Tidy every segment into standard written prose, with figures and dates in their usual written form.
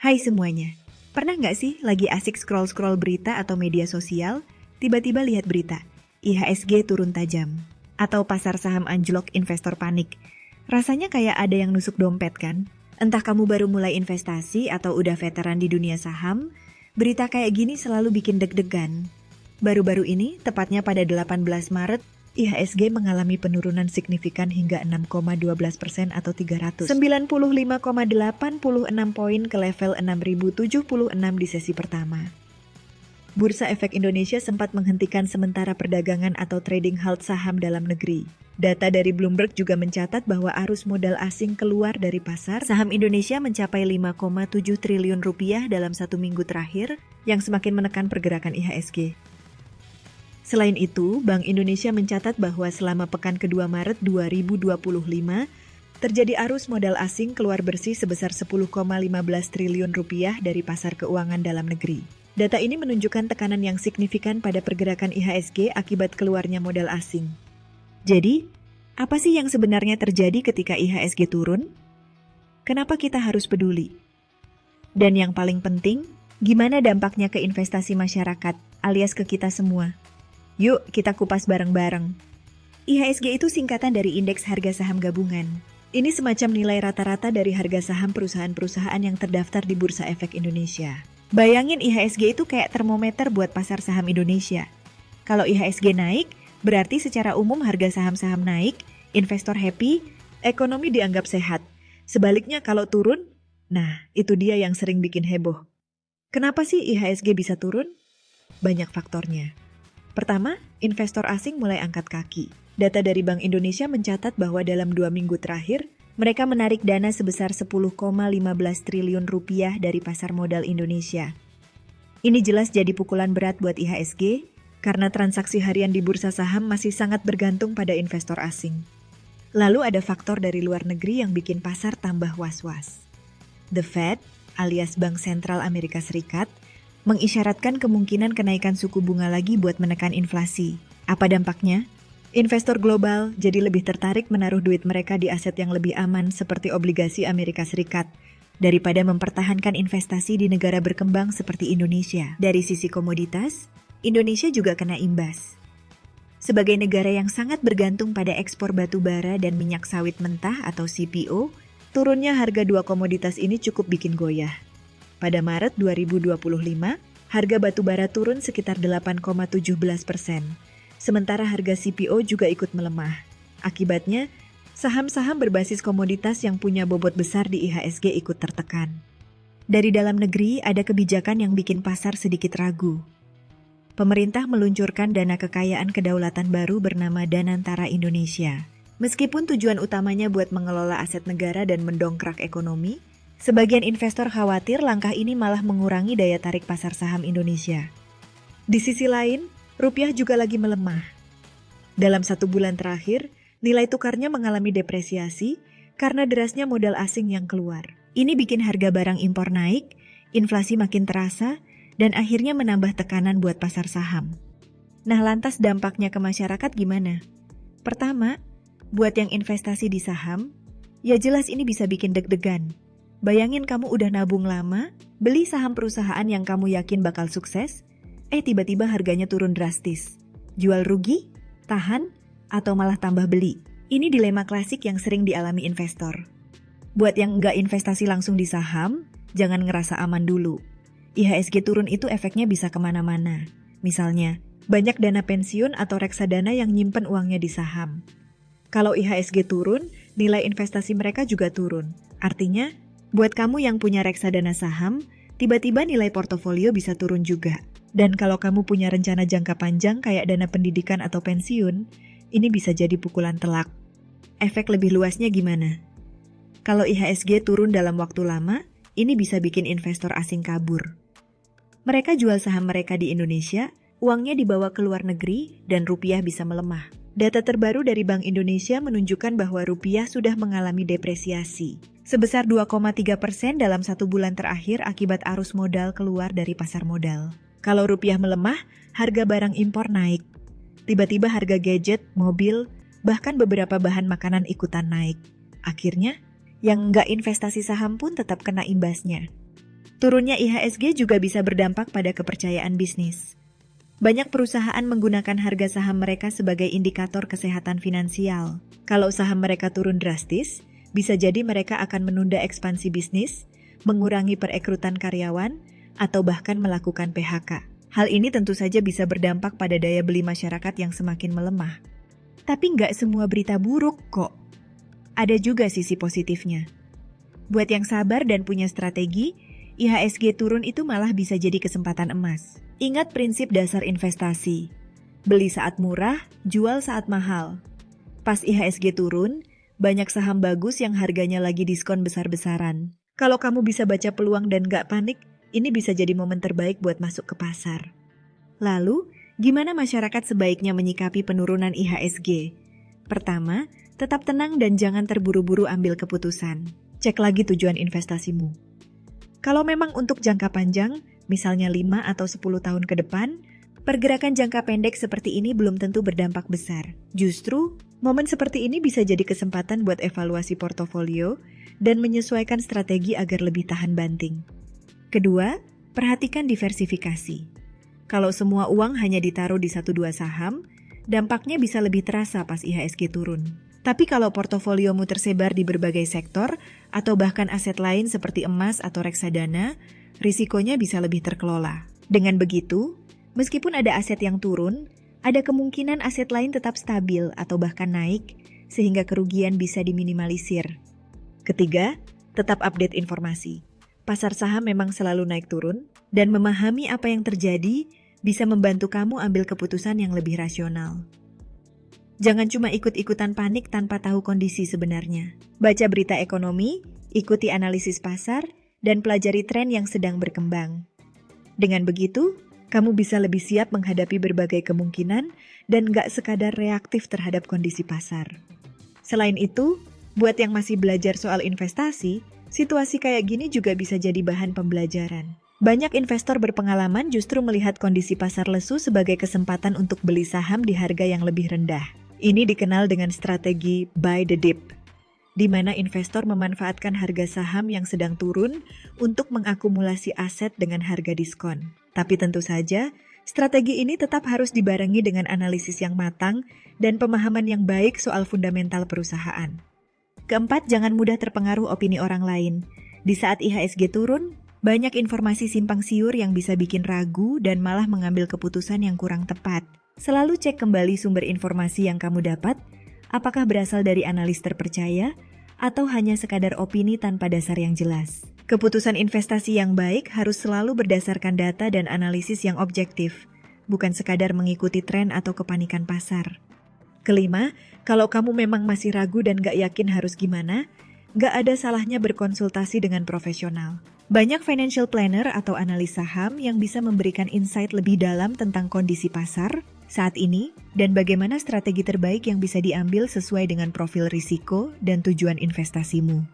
Hai semuanya, pernah nggak sih lagi asik scroll-scroll berita atau media sosial, tiba-tiba lihat berita, IHSG turun tajam, atau pasar saham anjlok investor panik. Rasanya kayak ada yang nusuk dompet kan? Entah kamu baru mulai investasi atau udah veteran di dunia saham, berita kayak gini selalu bikin deg-degan. Baru-baru ini, tepatnya pada 18 Maret, IHSG mengalami penurunan signifikan hingga 6,12% atau 395,86 poin ke level 6.076 di sesi pertama. Bursa Efek Indonesia sempat menghentikan sementara perdagangan atau trading halt saham dalam negeri. Data dari Bloomberg juga mencatat bahwa arus modal asing keluar dari pasar saham Indonesia mencapai 5,7 triliun rupiah dalam satu minggu terakhir, yang semakin menekan pergerakan IHSG. Selain itu, Bank Indonesia mencatat bahwa selama pekan kedua Maret 2025, terjadi arus modal asing keluar bersih sebesar 10,15 triliun rupiah dari pasar keuangan dalam negeri. Data ini menunjukkan tekanan yang signifikan pada pergerakan IHSG akibat keluarnya modal asing. Jadi, apa sih yang sebenarnya terjadi ketika IHSG turun? Kenapa kita harus peduli? Dan yang paling penting, gimana dampaknya ke investasi masyarakat, alias ke kita semua? Yuk kita kupas bareng-bareng. IHSG itu singkatan dari Indeks Harga Saham Gabungan. Ini semacam nilai rata-rata dari harga saham perusahaan-perusahaan yang terdaftar di Bursa Efek Indonesia. Bayangin IHSG itu kayak termometer buat pasar saham Indonesia. Kalau IHSG naik, berarti secara umum harga saham-saham naik, investor happy, ekonomi dianggap sehat. Sebaliknya kalau turun, nah itu dia yang sering bikin heboh. Kenapa sih IHSG bisa turun? Banyak faktornya. Pertama, investor asing mulai angkat kaki. Data dari Bank Indonesia mencatat bahwa dalam 2 minggu terakhir, mereka menarik dana sebesar 10,15 triliun rupiah dari pasar modal Indonesia. Ini jelas jadi pukulan berat buat IHSG, karena transaksi harian di bursa saham masih sangat bergantung pada investor asing. Lalu ada faktor dari luar negeri yang bikin pasar tambah was-was. The Fed, alias Bank Sentral Amerika Serikat, mengisyaratkan kemungkinan kenaikan suku bunga lagi buat menekan inflasi. Apa dampaknya? Investor global jadi lebih tertarik menaruh duit mereka di aset yang lebih aman seperti obligasi Amerika Serikat daripada mempertahankan investasi di negara berkembang seperti Indonesia. Dari sisi komoditas, Indonesia juga kena imbas. Sebagai negara yang sangat bergantung pada ekspor batu bara dan minyak sawit mentah atau CPO, turunnya harga dua komoditas ini cukup bikin goyah. Pada Maret 2025, harga batu bara turun sekitar 8,17%. Sementara harga CPO juga ikut melemah. Akibatnya, saham-saham berbasis komoditas yang punya bobot besar di IHSG ikut tertekan. Dari dalam negeri, ada kebijakan yang bikin pasar sedikit ragu. Pemerintah meluncurkan dana kekayaan kedaulatan baru bernama Danantara Indonesia. Meskipun tujuan utamanya buat mengelola aset negara dan mendongkrak ekonomi, sebagian investor khawatir langkah ini malah mengurangi daya tarik pasar saham Indonesia. Di sisi lain, rupiah juga lagi melemah. Dalam 1 bulan terakhir, nilai tukarnya mengalami depresiasi karena derasnya modal asing yang keluar. Ini bikin harga barang impor naik, inflasi makin terasa, dan akhirnya menambah tekanan buat pasar saham. Nah, lantas dampaknya ke masyarakat gimana? Pertama, buat yang investasi di saham, ya jelas ini bisa bikin deg-degan. Bayangin kamu udah nabung lama, beli saham perusahaan yang kamu yakin bakal sukses, tiba-tiba harganya turun drastis. Jual rugi, tahan, atau malah tambah beli. Ini dilema klasik yang sering dialami investor. Buat yang nggak investasi langsung di saham, jangan ngerasa aman dulu. IHSG turun itu efeknya bisa kemana-mana. Misalnya, banyak dana pensiun atau reksadana yang nyimpen uangnya di saham. Kalau IHSG turun, nilai investasi mereka juga turun. Artinya, buat kamu yang punya reksadana saham, tiba-tiba nilai portofolio bisa turun juga. Dan kalau kamu punya rencana jangka panjang kayak dana pendidikan atau pensiun, ini bisa jadi pukulan telak. Efek lebih luasnya gimana? Kalau IHSG turun dalam waktu lama, ini bisa bikin investor asing kabur. Mereka jual saham mereka di Indonesia, uangnya dibawa ke luar negeri, dan rupiah bisa melemah. Data terbaru dari Bank Indonesia menunjukkan bahwa rupiah sudah mengalami depresiasi sebesar 2,3% dalam 1 bulan terakhir akibat arus modal keluar dari pasar modal. Kalau rupiah melemah, harga barang impor naik. Tiba-tiba harga gadget, mobil, bahkan beberapa bahan makanan ikutan naik. Akhirnya, yang nggak investasi saham pun tetap kena imbasnya. Turunnya IHSG juga bisa berdampak pada kepercayaan bisnis. Banyak perusahaan menggunakan harga saham mereka sebagai indikator kesehatan finansial. Kalau saham mereka turun drastis, bisa jadi mereka akan menunda ekspansi bisnis, mengurangi perekrutan karyawan, atau bahkan melakukan PHK. Hal ini tentu saja bisa berdampak pada daya beli masyarakat yang semakin melemah. Tapi nggak semua berita buruk kok. Ada juga sisi positifnya. Buat yang sabar dan punya strategi, IHSG turun itu malah bisa jadi kesempatan emas. Ingat prinsip dasar investasi. Beli saat murah, jual saat mahal. Pas IHSG turun, banyak saham bagus yang harganya lagi diskon besar-besaran. Kalau kamu bisa baca peluang dan gak panik, ini bisa jadi momen terbaik buat masuk ke pasar. Lalu, gimana masyarakat sebaiknya menyikapi penurunan IHSG? Pertama, tetap tenang dan jangan terburu-buru ambil keputusan. Cek lagi tujuan investasimu. Kalau memang untuk jangka panjang, misalnya 5 atau 10 tahun ke depan, pergerakan jangka pendek seperti ini belum tentu berdampak besar. Justru, momen seperti ini bisa jadi kesempatan buat evaluasi portofolio dan menyesuaikan strategi agar lebih tahan banting. Kedua, perhatikan diversifikasi. Kalau semua uang hanya ditaruh di 1-2 saham, dampaknya bisa lebih terasa pas IHSG turun. Tapi kalau portofoliomu tersebar di berbagai sektor, atau bahkan aset lain seperti emas atau reksadana, risikonya bisa lebih terkelola. Dengan begitu, meskipun ada aset yang turun, ada kemungkinan aset lain tetap stabil atau bahkan naik, sehingga kerugian bisa diminimalisir. Ketiga, tetap update informasi. Pasar saham memang selalu naik turun, dan memahami apa yang terjadi bisa membantu kamu ambil keputusan yang lebih rasional. Jangan cuma ikut-ikutan panik tanpa tahu kondisi sebenarnya. Baca berita ekonomi, ikuti analisis pasar, dan pelajari tren yang sedang berkembang. Dengan begitu, kamu bisa lebih siap menghadapi berbagai kemungkinan dan gak sekadar reaktif terhadap kondisi pasar. Selain itu, buat yang masih belajar soal investasi, situasi kayak gini juga bisa jadi bahan pembelajaran. Banyak investor berpengalaman justru melihat kondisi pasar lesu sebagai kesempatan untuk beli saham di harga yang lebih rendah. Ini dikenal dengan strategi buy the dip, di mana investor memanfaatkan harga saham yang sedang turun untuk mengakumulasi aset dengan harga diskon. Tapi tentu saja, strategi ini tetap harus dibarengi dengan analisis yang matang dan pemahaman yang baik soal fundamental perusahaan. Keempat, jangan mudah terpengaruh opini orang lain. Di saat IHSG turun, banyak informasi simpang siur yang bisa bikin ragu dan malah mengambil keputusan yang kurang tepat. Selalu cek kembali sumber informasi yang kamu dapat, apakah berasal dari analis terpercaya, atau hanya sekadar opini tanpa dasar yang jelas. Keputusan investasi yang baik harus selalu berdasarkan data dan analisis yang objektif, bukan sekadar mengikuti tren atau kepanikan pasar. Kelima, kalau kamu memang masih ragu dan gak yakin harus gimana, gak ada salahnya berkonsultasi dengan profesional. Banyak financial planner atau analis saham yang bisa memberikan insight lebih dalam tentang kondisi pasar saat ini dan bagaimana strategi terbaik yang bisa diambil sesuai dengan profil risiko dan tujuan investasimu.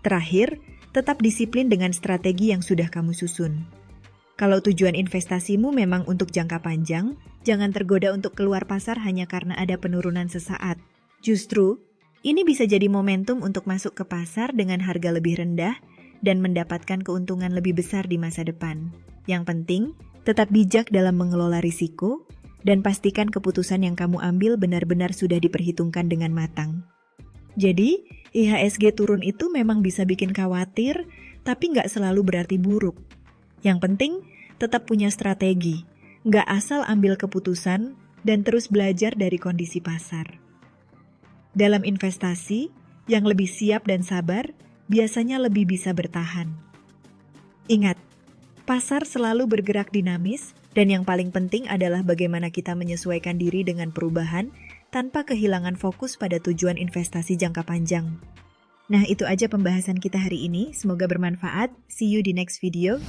Terakhir, tetap disiplin dengan strategi yang sudah kamu susun. Kalau tujuan investasimu memang untuk jangka panjang, jangan tergoda untuk keluar pasar hanya karena ada penurunan sesaat. Justru, ini bisa jadi momentum untuk masuk ke pasar dengan harga lebih rendah dan mendapatkan keuntungan lebih besar di masa depan. Yang penting, tetap bijak dalam mengelola risiko dan pastikan keputusan yang kamu ambil benar-benar sudah diperhitungkan dengan matang. Jadi, IHSG turun itu memang bisa bikin khawatir, tapi nggak selalu berarti buruk. Yang penting, tetap punya strategi, nggak asal ambil keputusan dan terus belajar dari kondisi pasar. Dalam investasi, yang lebih siap dan sabar, biasanya lebih bisa bertahan. Ingat, pasar selalu bergerak dinamis, dan yang paling penting adalah bagaimana kita menyesuaikan diri dengan perubahan tanpa kehilangan fokus pada tujuan investasi jangka panjang. Nah, itu aja pembahasan kita hari ini. Semoga bermanfaat. See you di next video.